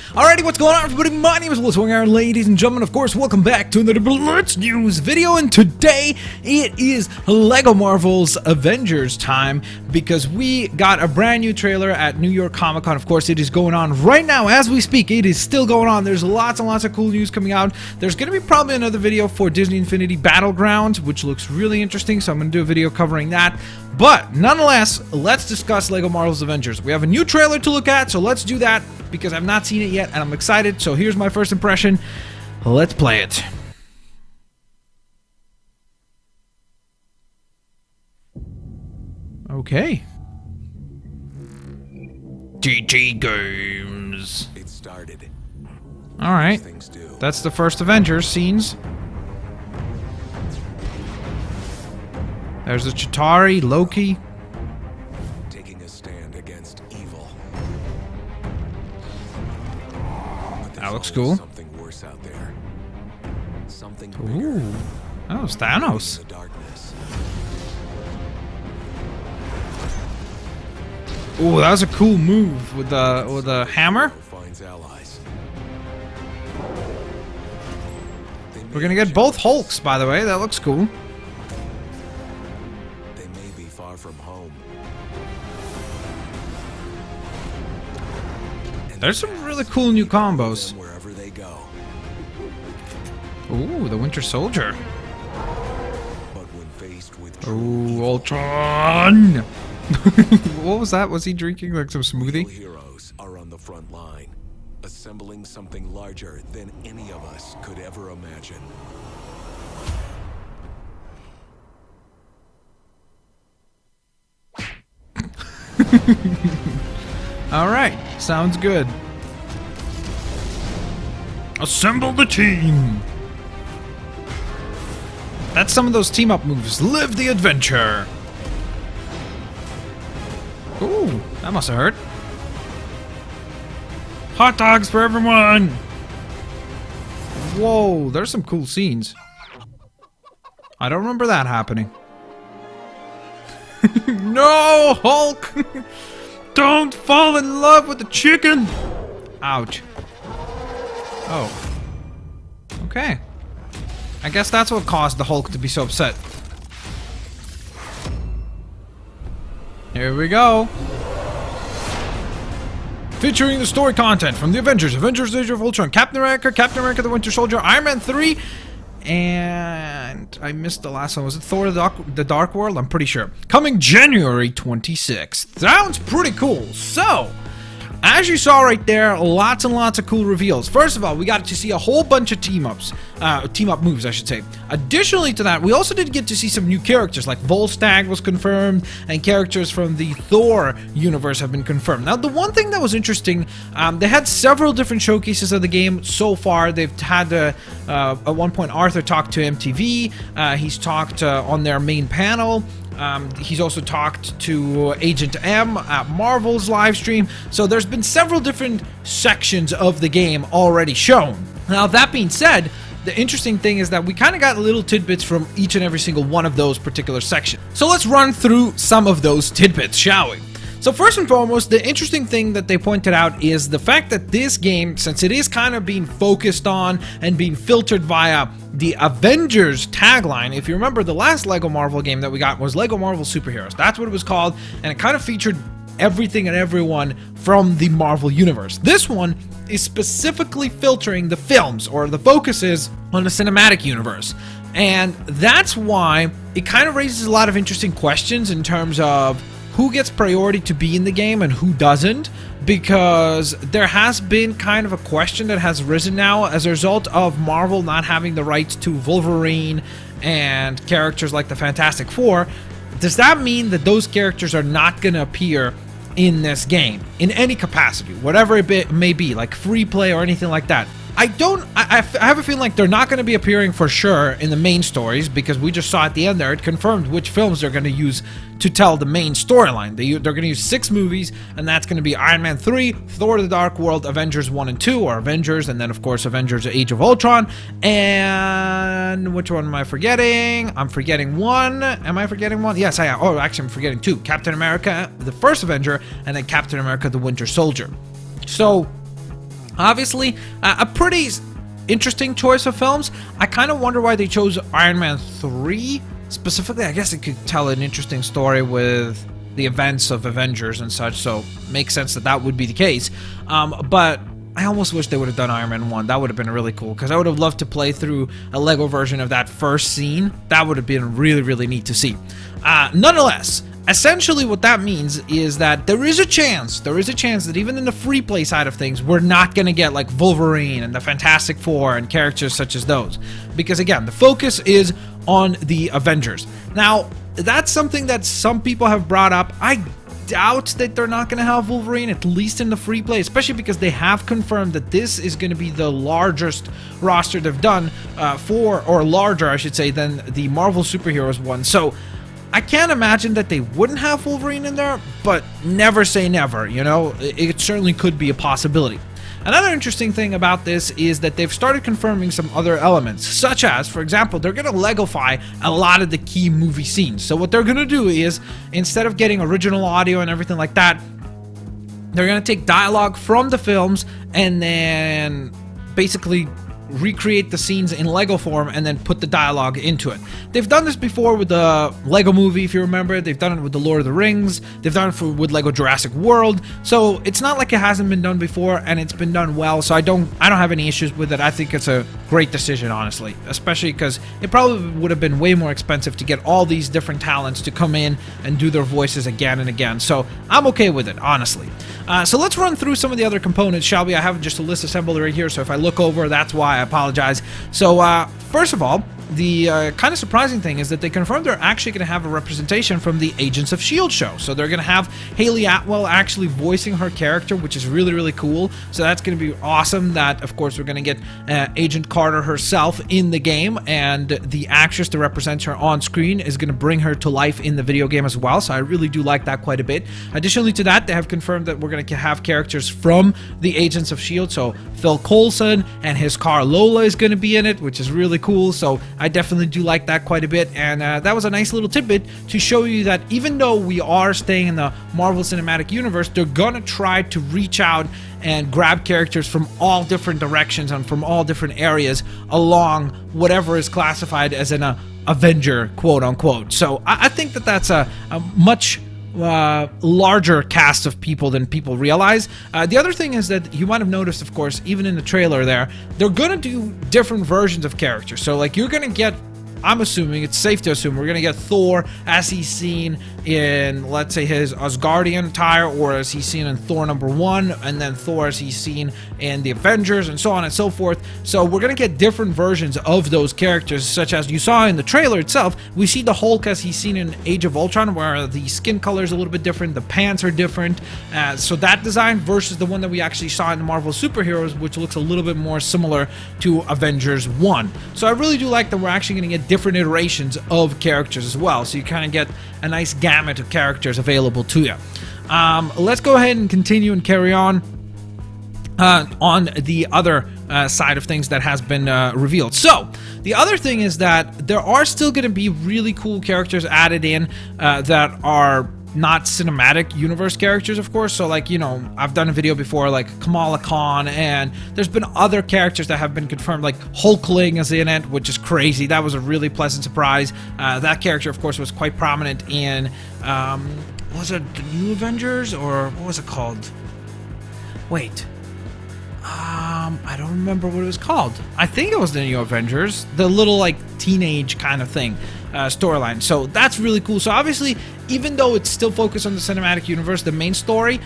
Alrighty, what's going on, everybody? My name is Blitzwinger, and ladies and gentlemen, of course, welcome back to another Blitz News video. And today it is Lego Marvel's Avengers time because we got a brand new trailer at New York Comic Con. Of course, it is going on right now as we speak. It is still going on. There's lots and lots of cool news coming out. There's going to be probably another video for Disney Infinity Battlegrounds, which looks really interesting. So I'm going to do a video covering that. But nonetheless, let's discuss Lego Marvel's Avengers. We have a new trailer to look at, so let's do that because I've not seen it yet and I'm excited. So here's my first impression. Let's play it. Okay. GG Games. It started. All right. That's the first Avengers scenes. There's the Chitauri, Loki. Taking a stand against evil. That looks cool. Something worse out there. Something Ooh. Oh, it's Thanos. in the darkness. Ooh, that was a cool move with the hammer. Finds allies. We're gonna get both Hulks, by the way. That looks cool. They may be far from home. There's some really cool new combos. Wherever they go. Ooh, the Winter Soldier. But when faced with Ooh, Ultron. What was that? Was he drinking like some smoothie? real heroes are on the front line, assembling something larger than any of us could ever imagine. Alright, sounds good. Assemble the team! That's some of those team-up moves. Live the adventure! Ooh, that must have hurt. Hot dogs for everyone! Whoa, there's some cool scenes. I don't remember that happening. No, Hulk! Don't fall in love with the chicken! Ouch. Oh. Okay. I guess that's what caused the Hulk to be so upset. Here we go. Featuring the story content from the Avengers, Avengers Age of Ultron, Captain America the Winter Soldier, Iron Man 3, and I missed the last one. Was it Thor the Dark World? I'm pretty sure. Coming January 26th. Sounds pretty cool. So, as you saw right there, lots and lots of cool reveals. First of all, we got to see a whole bunch of team-up moves, I should say. Additionally to that, we also did get to see some new characters, like Volstagg was confirmed, and characters from the Thor universe have been confirmed. Now, the one thing that was interesting, they had several different showcases of the game so far. They've had, at one point, Arthur talked to MTV. He's talked on their main panel. He's also talked to Agent M at Marvel's live stream. So there's been several different sections of the game already shown. Now, that being said, the interesting thing is that we kind of got little tidbits from each and every single one of those particular sections. So let's run through some of those tidbits, shall we? So first and foremost, the interesting thing that they pointed out is the fact that this game, since it is kind of being focused on and being filtered via the Avengers tagline, if you remember the last Lego Marvel game that we got was Lego Marvel Superheroes. That's what it was called, and it kind of featured everything and everyone from the Marvel Universe. This one is specifically filtering the films, or the focus is on the cinematic universe. And that's why it kind of raises a lot of interesting questions in terms of who gets priority to be in the game and who doesn't, because there has been kind of a question that has risen now as a result of Marvel not having the rights to Wolverine and characters like the Fantastic Four. Does that mean that those characters are not going to appear in this game in any capacity, whatever it may be, like free play or anything like that? I have a feeling like they're not going to be appearing for sure in the main stories, because we just saw at the end there, it confirmed which films they're going to use to tell the main storyline. They're going to use 6 movies, and that's going to be Iron Man 3, Thor the Dark World, Avengers 1 and 2, or Avengers, and then of course Avengers Age of Ultron, and which one am I forgetting? I'm forgetting one. Am I forgetting one? Yes, I am. Oh, actually I'm forgetting 2. Captain America, the first Avenger, and then Captain America the Winter Soldier. So Obviously, a pretty interesting choice of films. I kind of wonder why they chose Iron Man 3 specifically. I guess it could tell an interesting story with the events of Avengers and such, so makes sense that that would be the case. But I almost wish they would have done Iron Man 1. That would have been really cool, because I would have loved to play through a Lego version of that first scene. That would have been really, really neat to see. Nonetheless, essentially what that means is that there is a chance that even in the free play side of things, we're not going to get like Wolverine and the Fantastic Four and characters such as those. Because again, the focus is on the Avengers. Now, that's something that some people have brought up. I doubt that they're not going to have Wolverine, at least in the free play, especially because they have confirmed that this is going to be the largest roster they've done or larger, I should say, than the Marvel Superheroes one. So I can't imagine that they wouldn't have Wolverine in there, but never say never, you know? It certainly could be a possibility. Another interesting thing about this is that they've started confirming some other elements, such as, for example, they're going to Legofy a lot of the key movie scenes. So what they're going to do is, instead of getting original audio and everything like that, they're going to take dialogue from the films and then basically recreate the scenes in Lego form and then put the dialogue into it. They've done this before with the Lego movie, if you remember. They've done it with the Lord of the Rings. They've done it with Lego Jurassic World. So it's not like it hasn't been done before, and it's been done well. So I don't have any issues with it. I think it's a great decision, honestly, especially because it probably would have been way more expensive to get all these different talents to come in and do their voices again and again. So I'm okay with it, honestly. So let's run through some of the other components, shall we? I have just a list assembled right here, so if I look over, that's why. I apologize. So first of all, the kind of surprising thing is that they confirmed they're actually going to have a representation from the Agents of S.H.I.E.L.D. show. So they're going to have Haley Atwell actually voicing her character, which is really, really cool. So that's going to be awesome. That, of course, we're going to get Agent Carter herself in the game, and the actress that represents her on screen is going to bring her to life in the video game as well. So I really do like that quite a bit. Additionally to that, they have confirmed that we're going to have characters from the Agents of S.H.I.E.L.D. So Phil Coulson and his car Lola is going to be in it, which is really cool. So I definitely do like that quite a bit, and that was a nice little tidbit to show you that even though we are staying in the Marvel Cinematic Universe, they're gonna try to reach out and grab characters from all different directions and from all different areas along whatever is classified as an Avenger, quote unquote. So I think that that's a much larger cast of people than people realize. The other thing is that you might have noticed, of course, even in the trailer there, they're gonna do different versions of characters. So like you're gonna get, I'm assuming, it's safe to assume, we're going to get Thor as he's seen in, let's say, his Asgardian attire, or as he's seen in Thor #1, and then Thor as he's seen in the Avengers, and so on and so forth. So we're going to get different versions of those characters, such as you saw in the trailer itself. We see the Hulk as he's seen in Age of Ultron, where the skin color is a little bit different, the pants are different. So that design versus the one that we actually saw in the Marvel Superheroes, which looks a little bit more similar to Avengers 1. So I really do like that we're actually going to get different iterations of characters as well, so you kind of get a nice gamut of characters available to you. Let's go ahead and continue and carry on the other side of things that has been revealed. So the other thing is that there are still going to be really cool characters added in that are not cinematic universe characters, of course. So like, you know, I've done a video before like Kamala Khan, and there's been other characters that have been confirmed, like Hulkling is in it, which is crazy. That was a really pleasant surprise. That character, of course, was quite prominent in was it the New Avengers, or what was it called? Wait, I don't remember what it was called. I think it was the New Avengers, the little like teenage kind of thing, storyline. So that's really cool. So obviously, even though it's still focused on the cinematic universe, the main story,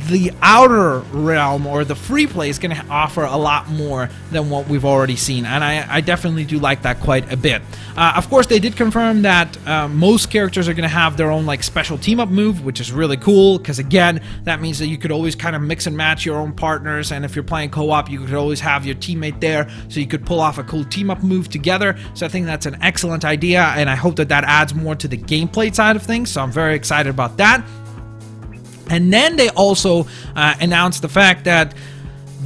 the outer realm or the free play is going to offer a lot more than what we've already seen, and I definitely do like that quite a bit. Of course, they did confirm that most characters are going to have their own like special team up move, which is really cool, because again, that means that you could always kind of mix and match your own partners, and if you're playing co-op, you could always have your teammate there, so you could pull off a cool team up move together. So I think that's an excellent idea, and I hope that that adds more to the gameplay side of things, so I'm very excited about that. And then they also announced the fact that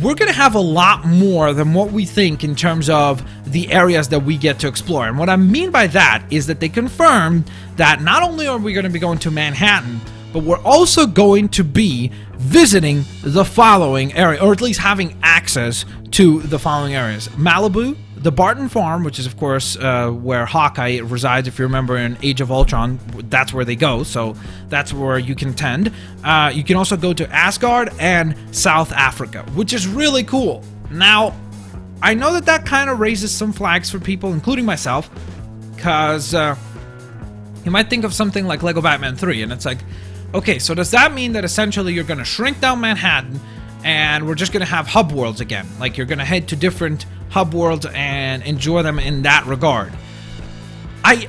we're going to have a lot more than what we think in terms of the areas that we get to explore. And what I mean by that is that they confirmed that not only are we going to be going to Manhattan, but we're also going to be visiting the following area, or at least having access to the following areas: Malibu, the Barton Farm, which is of course where Hawkeye resides. If you remember in Age of Ultron, that's where they go, so that's where you can attend. You can also go to Asgard and South Africa, which is really cool. Now, I know that kind of raises some flags for people, including myself, because you might think of something like Lego Batman 3, and it's like, okay, so does that mean that essentially you're going to shrink down Manhattan and we're just going to have hub worlds again? Like, you're going to head to different hub worlds and enjoy them in that regard. I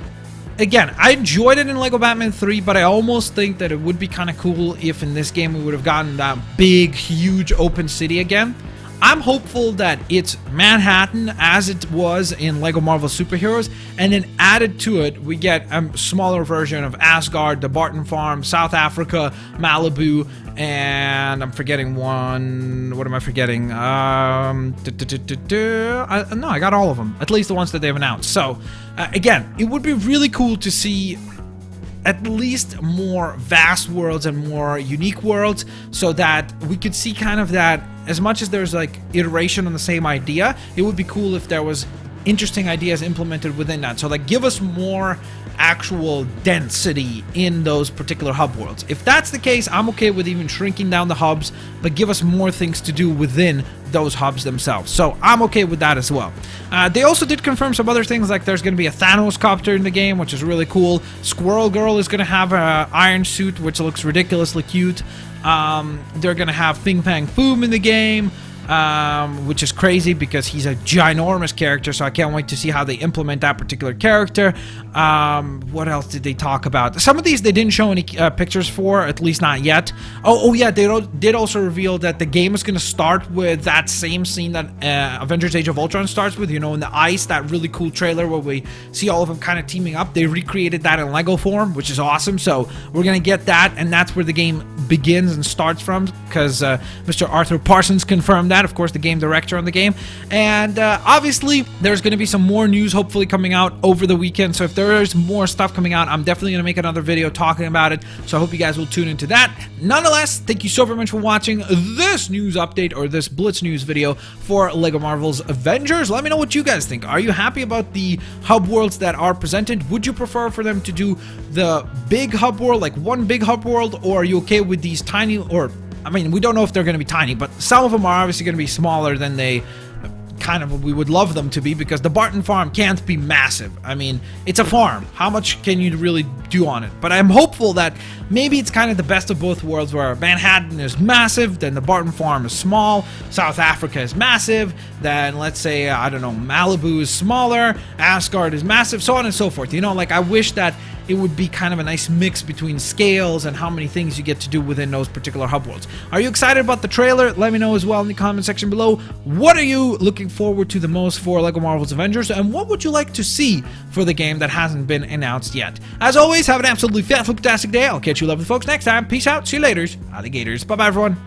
enjoyed it in Lego Batman 3, but I almost think that it would be kind of cool if in this game we would have gotten that big, huge open city again. I'm hopeful that it's Manhattan as it was in Lego Marvel Superheroes, and then added to it, we get a smaller version of Asgard, the Barton Farm, South Africa, Malibu, and I'm forgetting one. What am I forgetting? No, I got all of them, at least the ones that they've announced. So, again, it would be really cool to see at least more vast worlds and more unique worlds, so that we could see kind of that, as much as there's like iteration on the same idea, it would be cool if there was interesting ideas implemented within that. So like, give us more actual density in those particular hub worlds. If that's the case, I'm okay with even shrinking down the hubs, but give us more things to do within those hubs themselves. So I'm okay with that as well. They also did confirm some other things, like there's going to be a Thanos copter in the game, which is really cool. Squirrel Girl is going to have an iron suit, which looks ridiculously cute. They're going to have Ping Pang Foom in the game, which is crazy because he's a ginormous character, so I can't wait to see how they implement that particular character. What else did they talk about? Some of these they didn't show any pictures for, at least not yet. Oh yeah, they did also reveal that the game is going to start with that same scene that Avengers Age of Ultron starts with, you know, in the ice, that really cool trailer where we see all of them kind of teaming up. They recreated that in Lego form, which is awesome, so we're going to get that, and that's where the game begins and starts from, because Mr. Arthur Parsons confirmed that, of course, the game director on the game. And obviously there's going to be some more news hopefully coming out over the weekend, so if there is more stuff coming out, I'm definitely going to make another video talking about it, so I hope you guys will tune into that. Nonetheless, thank you so very much for watching this news update, or this Blitz news video for Lego Marvel's Avengers. Let me know what you guys think. Are you happy about the hub worlds that are presented? Would you prefer for them to do the big hub world, like one big hub world, or are you okay with these tiny, or I mean, we don't know if they're going to be tiny, but some of them are obviously going to be smaller than they we would love them to be, because the Barton Farm can't be massive. I mean, it's a farm. How much can you really do on it? But I'm hopeful that maybe it's kind of the best of both worlds, where Manhattan is massive, then the Barton Farm is small, South Africa is massive, then let's say, I don't know, Malibu is smaller, Asgard is massive, so on and so forth. You know, like, I wish that it would be kind of a nice mix between scales and how many things you get to do within those particular hub worlds. Are you excited about the trailer? Let me know as well in the comment section below. What are you looking forward to the most for Lego Marvel's Avengers, and what would you like to see for the game that hasn't been announced yet? As always, have an absolutely fantastic day. I'll catch you lovely folks next time. Peace out. See you later. Alligators. Bye-bye, everyone.